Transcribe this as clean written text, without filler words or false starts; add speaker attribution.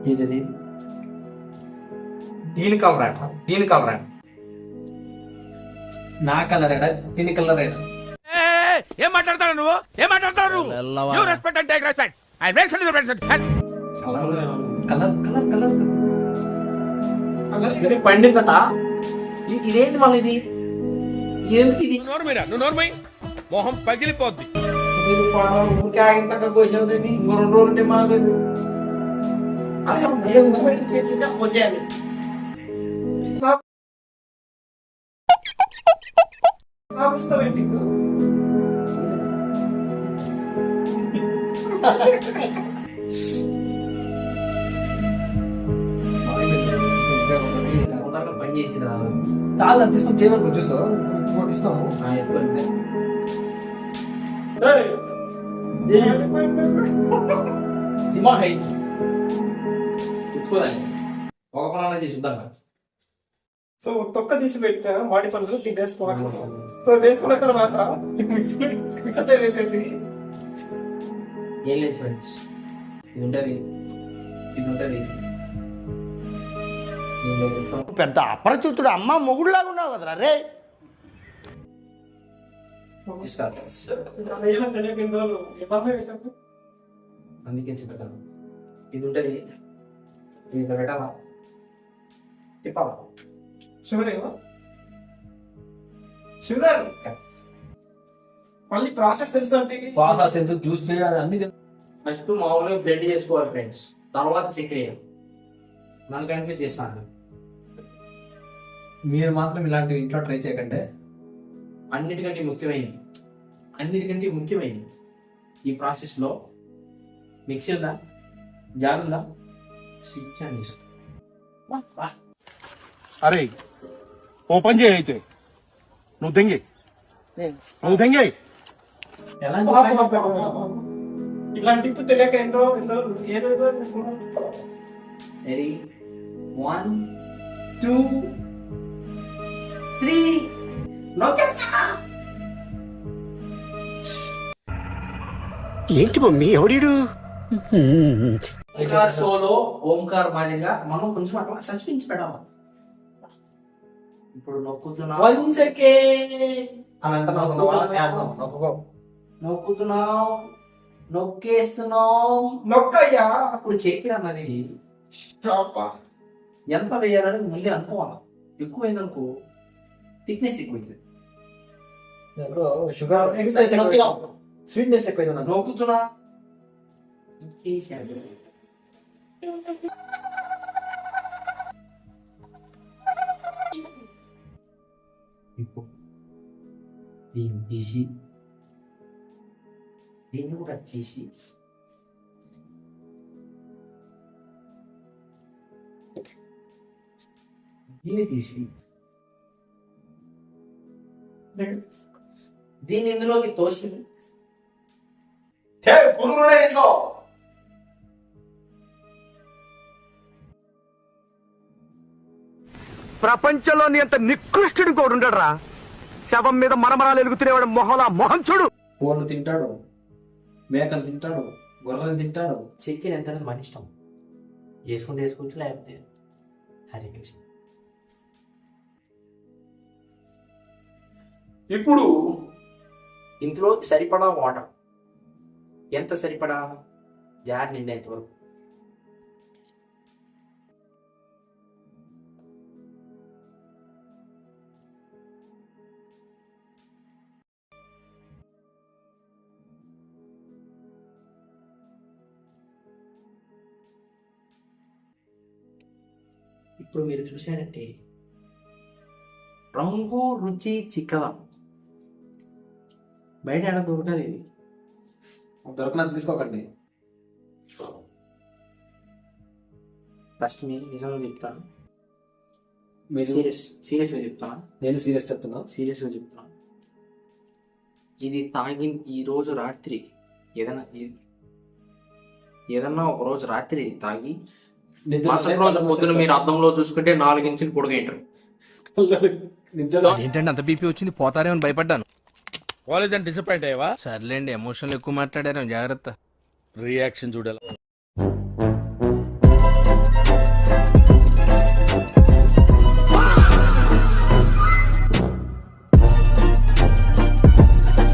Speaker 1: ఏంటిది? దీని కలర్ అట, దీని కలర్ అట. నా కలర్ అట, దీని కలర్ అట.
Speaker 2: ఏం మాట్లాడతాడు నువ్వు? ఏం మాట్లాడతాడు నువ్వు? You respect and take respect. I make sense respect.
Speaker 1: Colour colour colour colour colour పండితట. ఇదేంటి మళ్ళీ ఇది? ఏంటి ఇది?
Speaker 2: నోర్మీరా, నువ్వు నోర్మై. మొహం పగిలిపోద్ది.
Speaker 1: ఇది ఊరికే ఆగిన తగ్గ కోసేది. ఇంకో 2 రోజులు ఉంటే మాకు కోసేయాలి. పని చేసిరా చాలా తీసుకొని చేయమని చూసా ఇస్తాము. ఒక పని చేసి చూద్దాం.
Speaker 3: సో తొక్క తీసి పెట్టా వాటి పనులు వేసుకోవాలి. సో వేసుకున్న తర్వాత మిక్సర్ వేసేసి
Speaker 1: ఏం లేదు ఫ్రెండ్స్, ఇది ఉంటుంది, ఇది ఉంటుంది.
Speaker 4: పెద్ద అపరిచితుడు అమ్మ మొగుడులాగా ఉన్నావు కదరా రే.
Speaker 1: అందుకే చెప్తాను, ఇది ఉంటుంది, ఇది పెట్టాలా, తిప్పాలా.
Speaker 3: షుగర్ మళ్ళీ ప్రాసెస్ తెలుసు అంటే
Speaker 1: ప్రాసెస్ తెలుసు, జ్యూస్ చేయాలి, అన్ని తెలుసు. ఫస్ట్ మామూలుగా బ్లెండ్ చేసుకోవాలి ఫ్రెండ్స్, తర్వాత చక్కెర. నన్ను కన్ఫ్యూజ్ చేస్తాను. మీరు మాత్రం ఇలాంటివి ఇంట్లో ట్రై చేయకండి. అన్నిటికంటే ముఖ్యమైనది ఈ ప్రాసెస్లో మిక్సీ ఉందా, జార్ ఉందా, స్విచ్ అని ఇస్తుంది.
Speaker 2: అరే ఓపెన్ చేయి అయితే. నువ్వు తెంగి
Speaker 3: ఇలాంటి తెలియక ఎంతో ఏదేదో.
Speaker 1: రెడీ 1 2 3
Speaker 4: ఏంటి మమ్మీ ఎవడీడు?
Speaker 1: ఓంకార్ షోలో ఓంకార్ మాదిరిగా మనం కొంచెం అట్లా సస్పెన్స్ పెట్టాలి. ఇప్పుడు నొక్కుతున్నాం అని అంటున్నాం, నొక్కుతున్నాం, నొక్కేస్తున్నాం,
Speaker 3: నొక్కయ్యా.
Speaker 1: అప్పుడు చక్కెర అన్నది ఎంత వేయాలని ముందే అనుకోవాలి. ఎక్కువైందనుకో థిక్నెస్ ఎక్కువైంది, షుగర్ స్వీట్నెస్ ఎక్కువైంది. నొక్కుతున్నా, ఇప్పుడు దీన్ని తీసి దీన్ని కూడా తీసి దీన్ని తీసి దీన్ని ఇందులోకి తోసి ఇంట్లో
Speaker 4: ప్రపంచంలోని అంత నికృష్టుడు కూడా ఉండడరా. శవం మీద మరమరాలు ఎలుగుతునేవాడు మొహలా మొహం చూడు.
Speaker 1: కోళ్ళు తింటాడు, మేకలు తింటాడు, గొర్రెలు తింటాడు. చక్కెర ఎంత మన ఇష్టం, వేసుకోవచ్చు లేకపోతే హరే కృష్ణ. ఇప్పుడు ఇందులో సరిపడా వాటర్, ఎంత సరిపడా, జార్ నిండేంత వరకు. ఇప్పుడు మీరు చూసారంటే రంగు రుచి చిక్కద బయట ఎలా దొరకదు. ఇది దొరకనంత తీసుకోకండి. ఫస్ట్ మీరు నిజంగా చెప్తాను, మీరు సీరియస్గా చెప్తాను. నేను సీరియస్గా చెప్తున్నాను. ఇది ఈ రోజు రాత్రి ఏదన్నా ఒక రోజు రాత్రి తాగి మరుసటి రోజు పొద్దున మీరు అద్దంలో చూసుకుంటే 4 ఇంచులు పొడుగైంటారు.
Speaker 5: ఏంటంటే అంత బీపీ వచ్చింది, పోతారేమని భయపడ్డాను.
Speaker 2: కాలేజ్ డిసప్పాయింట్ అయ్యావా?
Speaker 5: సర్లేండి, ఎమోషన్లు ఎక్కువ మాట్లాడారు, జాగ్రత్త.
Speaker 2: రియాక్షన్ చూడాలి.